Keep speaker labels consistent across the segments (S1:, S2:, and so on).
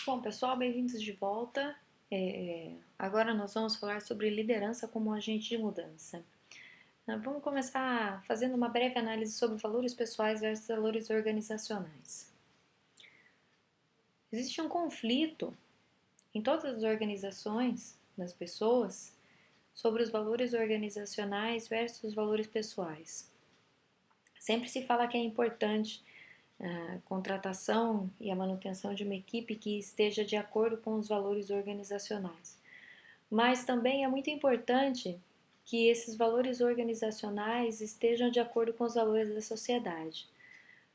S1: Bom, pessoal, bem-vindos de volta. Agora nós vamos falar sobre liderança como agente de mudança. Vamos começar fazendo uma breve análise sobre valores pessoais versus valores organizacionais. Existe um conflito em todas as organizações, das pessoas, sobre os valores organizacionais versus os valores pessoais. Sempre se fala que é importante a contratação e a manutenção de uma equipe que esteja de acordo com os valores organizacionais. Mas também é muito importante que esses valores organizacionais estejam de acordo com os valores da sociedade,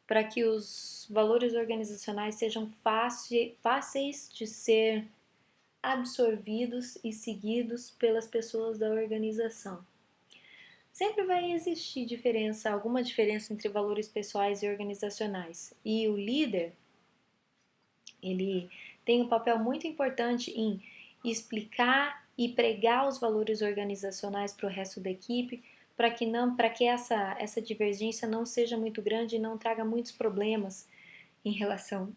S1: para que os valores organizacionais sejam fáceis de ser absorvidos e seguidos pelas pessoas da organização. Sempre vai existir alguma diferença entre valores pessoais e organizacionais. E o líder, ele tem um papel muito importante em explicar e pregar os valores organizacionais para o resto da equipe, para que essa divergência não seja muito grande e não traga muitos problemas em relação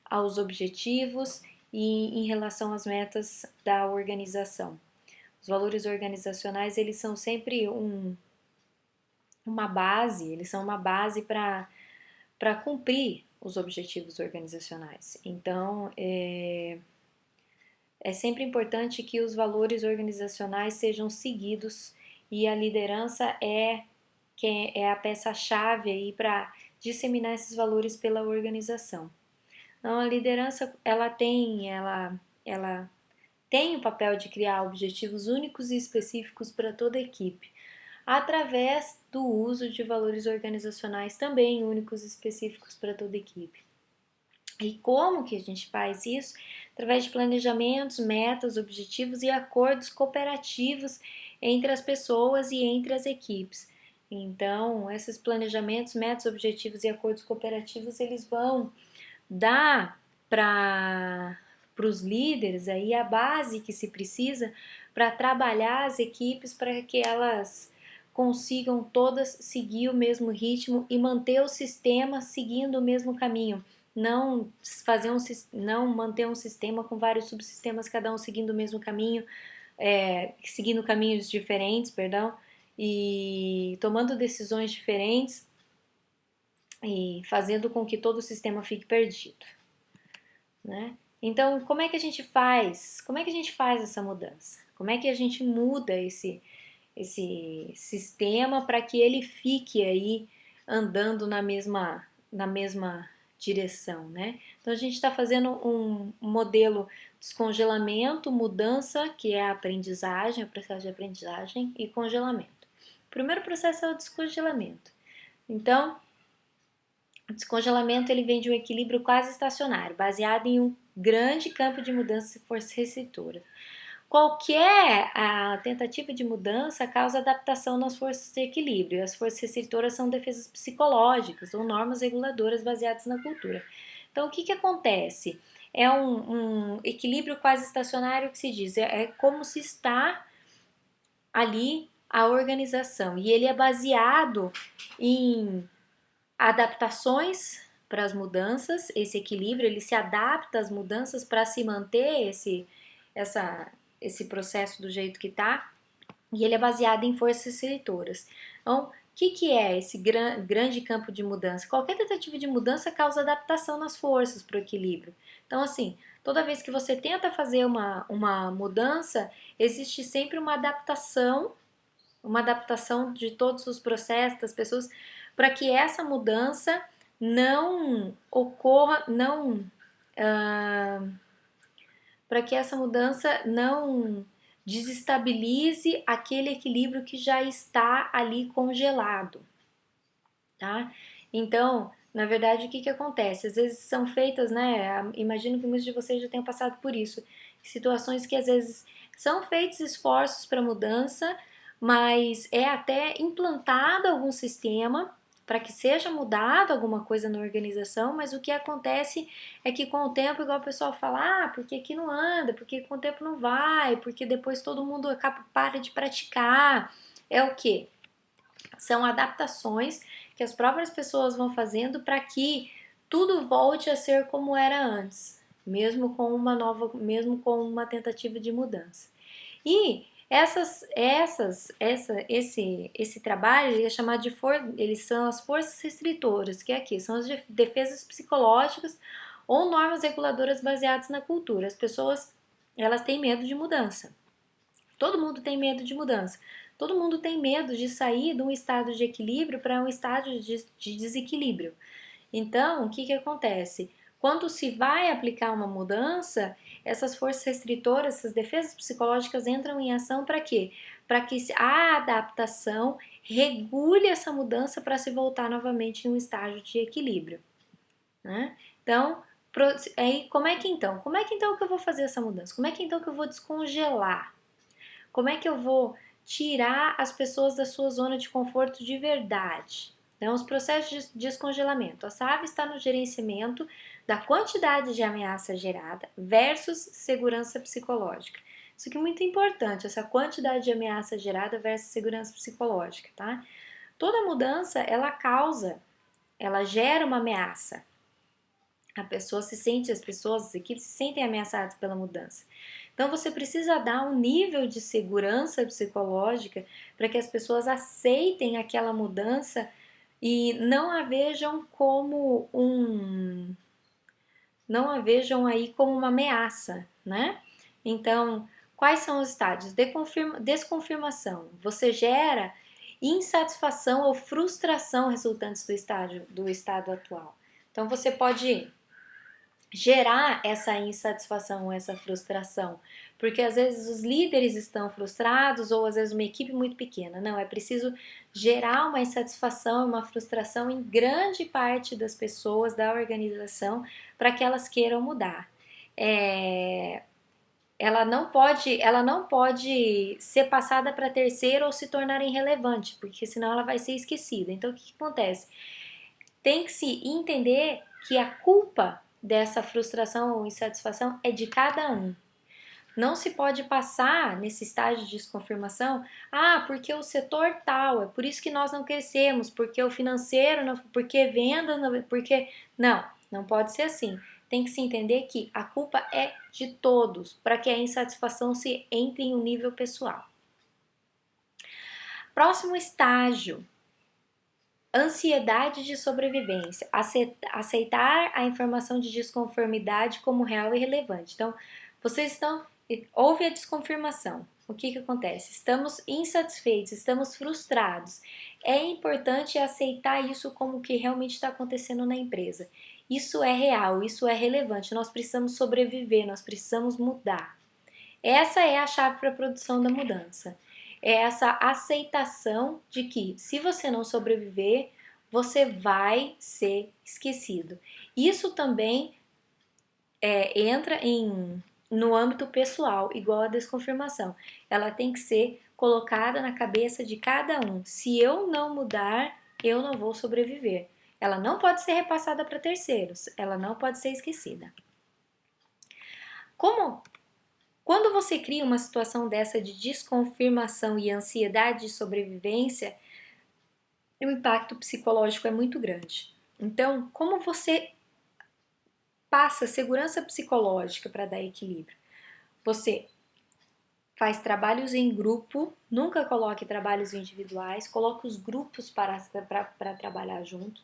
S1: aos objetivos e em relação às metas da organização. Os valores organizacionais, eles são sempre uma base para cumprir os objetivos organizacionais. Então, é sempre importante que os valores organizacionais sejam seguidos e a liderança é a peça-chave aí para disseminar esses valores pela organização. Então, a liderança, ela tem o papel de criar objetivos únicos e específicos para toda a equipe, através do uso de valores organizacionais também únicos e específicos para toda a equipe. E como que a gente faz isso? Através de planejamentos, metas, objetivos e acordos cooperativos entre as pessoas e entre as equipes. Então, esses planejamentos, metas, objetivos e acordos cooperativos, eles vão dar para os líderes aí a base que se precisa para trabalhar as equipes para que elas consigam todas seguir o mesmo ritmo e manter o sistema seguindo o mesmo caminho. Não manter um sistema com vários subsistemas, cada um seguindo o mesmo caminho, seguindo caminhos diferentes, e tomando decisões diferentes e fazendo com que todo o sistema fique perdido, né? Então, como é que a gente faz? Como é que a gente faz essa mudança? Como é que a gente muda esse sistema para que ele fique aí andando na mesma direção, né? Então, a gente está fazendo um modelo descongelamento, mudança, que é a aprendizagem, o processo de aprendizagem e congelamento. O primeiro processo é o descongelamento. Então, o descongelamento ele vem de um equilíbrio quase estacionário, baseado em um grande campo de mudança e força restritora. Qualquer tentativa de mudança causa adaptação nas forças de equilíbrio. As forças restritoras são defesas psicológicas ou normas reguladoras baseadas na cultura. Então, o que acontece? É um equilíbrio quase estacionário que se diz, é como se está ali a organização. E ele é baseado em adaptações para as mudanças, esse equilíbrio, ele se adapta às mudanças para se manter esse processo do jeito que está, e ele é baseado em forças seletoras. Então, o que é esse grande campo de mudança? Qualquer tentativa de mudança causa adaptação nas forças para o equilíbrio. Então, assim, toda vez que você tenta fazer uma mudança, existe sempre uma adaptação de todos os processos das pessoas para que essa mudança não ocorra, para que essa mudança não desestabilize aquele equilíbrio que já está ali congelado, tá? Então, na verdade, o que acontece? Às vezes são feitas, né? Imagino que muitos de vocês já tenham passado por isso, situações que às vezes são feitos esforços para mudança, mas é até implantado algum sistema para que seja mudado alguma coisa na organização, mas o que acontece é que com o tempo, igual o pessoal fala, porque aqui não anda, porque com o tempo não vai, porque depois todo mundo para de praticar. É o quê? São adaptações que as próprias pessoas vão fazendo para que tudo volte a ser como era antes, mesmo com uma tentativa de mudança. E esse trabalho ele é chamado de eles são as forças restritoras, que aqui são as defesas psicológicas ou normas reguladoras baseadas na cultura. As pessoas elas têm medo de mudança. Todo mundo tem medo de mudança. Todo mundo tem medo de sair de um estado de equilíbrio para um estado de desequilíbrio. Então, o que acontece? Quando se vai aplicar uma mudança, essas forças restritoras, essas defesas psicológicas entram em ação para quê? Para que a adaptação regule essa mudança para se voltar novamente em um estágio de equilíbrio, né? Então, aí como é que então? Como é que então que eu vou fazer essa mudança? Como é que então que eu vou descongelar? Como é que eu vou tirar as pessoas da sua zona de conforto de verdade? Então, os processos de descongelamento. A SAV está no gerenciamento da quantidade de ameaça gerada versus segurança psicológica. Isso aqui é muito importante, essa quantidade de ameaça gerada versus segurança psicológica, tá? Toda mudança, ela gera uma ameaça. As pessoas, as equipes se sentem ameaçadas pela mudança. Então você precisa dar um nível de segurança psicológica para que as pessoas aceitem aquela mudança e não a vejam aí como uma ameaça, né? Então, quais são os estágios? Desconfirmação. Você gera insatisfação ou frustração resultantes do estado atual. Então você pode gerar essa insatisfação, essa frustração, porque às vezes os líderes estão frustrados ou às vezes uma equipe muito pequena. Não, é preciso gerar uma insatisfação, uma frustração em grande parte das pessoas da organização para que elas queiram mudar. Ela não pode ser passada para terceiro ou se tornar irrelevante, porque senão ela vai ser esquecida. Então o que acontece? Tem que se entender que a culpa dessa frustração ou insatisfação é de cada um. Não se pode passar nesse estágio de desconfirmação, porque o setor tal, é por isso que nós não crescemos, porque o financeiro, não, porque venda, não, porque... Não pode ser assim. Tem que se entender que a culpa é de todos, para que a insatisfação se entre em um nível pessoal. Próximo estágio. Ansiedade de sobrevivência, aceitar a informação de desconformidade como real e relevante. Então, houve a desconfirmação. O que acontece? Estamos insatisfeitos, estamos frustrados. É importante aceitar isso como o que realmente está acontecendo na empresa. Isso é real, isso é relevante. Nós precisamos sobreviver, nós precisamos mudar. Essa é a chave para a produção da mudança. É essa aceitação de que se você não sobreviver, você vai ser esquecido. Isso também entra no âmbito pessoal, igual a desconfirmação. Ela tem que ser colocada na cabeça de cada um. Se eu não mudar, eu não vou sobreviver. Ela não pode ser repassada para terceiros, ela não pode ser esquecida. Quando você cria uma situação dessa de desconfirmação e ansiedade de sobrevivência, o impacto psicológico é muito grande. Então, como você passa segurança psicológica para dar equilíbrio? Você faz trabalhos em grupo, nunca coloque trabalhos individuais, coloque os grupos para trabalhar juntos,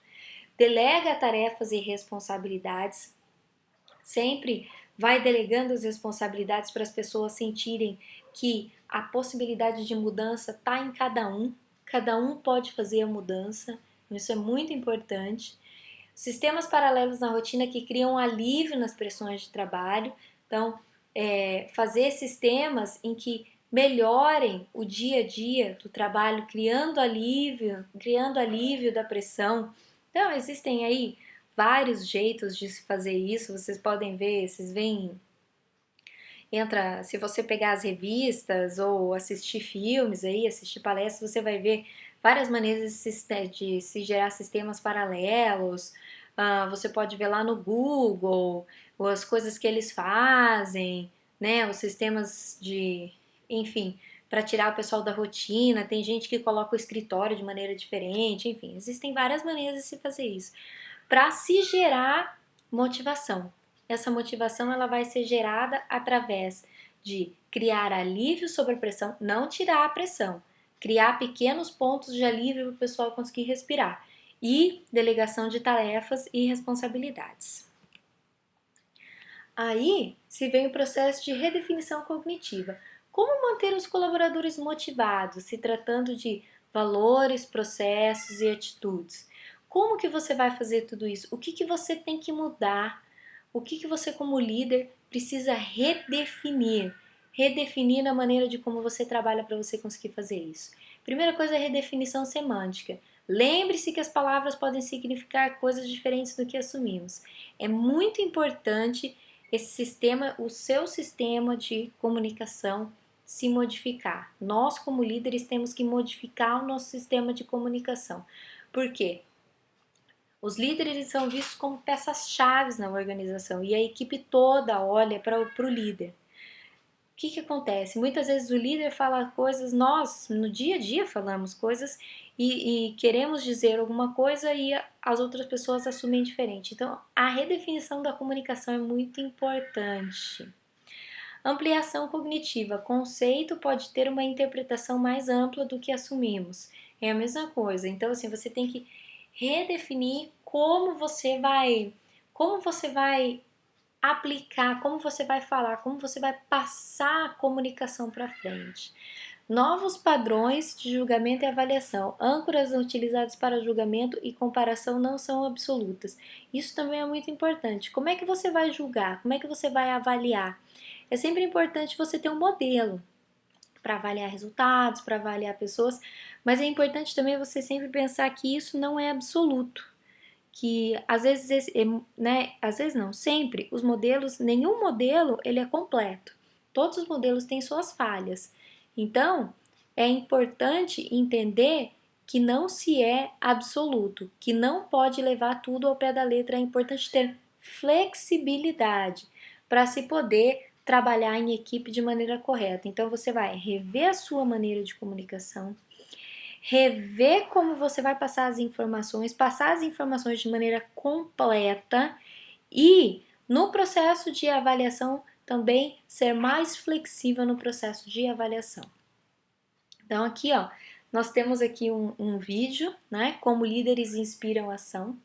S1: delega tarefas e responsabilidades, sempre vai delegando as responsabilidades para as pessoas sentirem que a possibilidade de mudança está em cada um pode fazer a mudança, isso é muito importante. Sistemas paralelos na rotina que criam alívio nas pressões de trabalho, então fazer sistemas em que melhorem o dia a dia do trabalho, criando alívio da pressão. Então existem aí vários jeitos de se fazer isso, vocês podem ver, se você pegar as revistas ou assistir filmes aí, assistir palestras, você vai ver várias maneiras de se gerar sistemas paralelos. Você pode ver lá no Google as coisas que eles fazem, né? Os sistemas enfim, para tirar o pessoal da rotina. Tem gente que coloca o escritório de maneira diferente, enfim, existem várias maneiras de se fazer isso. para se gerar motivação. Essa motivação ela vai ser gerada através de criar alívio sobre a pressão, não tirar a pressão, criar pequenos pontos de alívio para o pessoal conseguir respirar e delegação de tarefas e responsabilidades. Aí se vem o processo de redefinição cognitiva. Como manter os colaboradores motivados, se tratando de valores, processos e atitudes? Como que você vai fazer tudo isso? O que você tem que mudar? O que você como líder precisa redefinir? Redefinir a maneira de como você trabalha para você conseguir fazer isso. Primeira coisa é a redefinição semântica. Lembre-se que as palavras podem significar coisas diferentes do que assumimos. É muito importante esse sistema, o seu sistema de comunicação se modificar. Nós, como líderes, temos que modificar o nosso sistema de comunicação. Por quê? Os líderes são vistos como peças-chave na organização e a equipe toda olha para o líder. O que acontece? Muitas vezes o líder fala coisas, nós no dia a dia falamos coisas e queremos dizer alguma coisa e as outras pessoas assumem diferente. Então, a redefinição da comunicação é muito importante. Ampliação cognitiva. Conceito pode ter uma interpretação mais ampla do que assumimos. É a mesma coisa. Então, assim, você tem que redefinir como você vai aplicar, como você vai falar, como você vai passar a comunicação para frente. Novos padrões de julgamento e avaliação. Âncoras utilizadas para julgamento e comparação não são absolutas. Isso também é muito importante. Como é que você vai julgar? Como é que você vai avaliar? É sempre importante você ter um modelo para avaliar resultados, para avaliar pessoas, mas é importante também você sempre pensar que isso não é absoluto. Que às vezes, né, às vezes não, sempre os modelos, nenhum modelo ele é completo. Todos os modelos têm suas falhas. Então, é importante entender que não se é absoluto, que não pode levar tudo ao pé da letra. É importante ter flexibilidade para se poder trabalhar em equipe de maneira correta. Então, você vai rever a sua maneira de comunicação, rever como você vai passar as informações de maneira completa e no processo de avaliação também ser mais flexível no processo de avaliação. Então aqui ó, nós temos aqui um vídeo, né? Como líderes inspiram ação.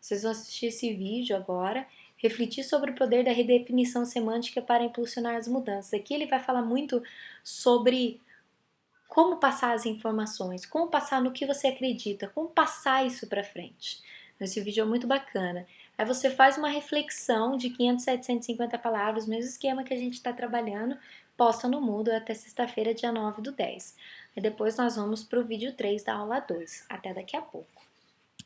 S1: Vocês vão assistir esse vídeo agora, refletir sobre o poder da redefinição semântica para impulsionar as mudanças. Aqui ele vai falar muito sobre como passar as informações, como passar no que você acredita, como passar isso para frente. Esse vídeo é muito bacana. Aí você faz uma reflexão de 500, 750 palavras, o mesmo esquema que a gente está trabalhando, posta no Moodle até sexta-feira, dia 9/10. Aí depois nós vamos para o vídeo 3 da aula 2. Até daqui a pouco.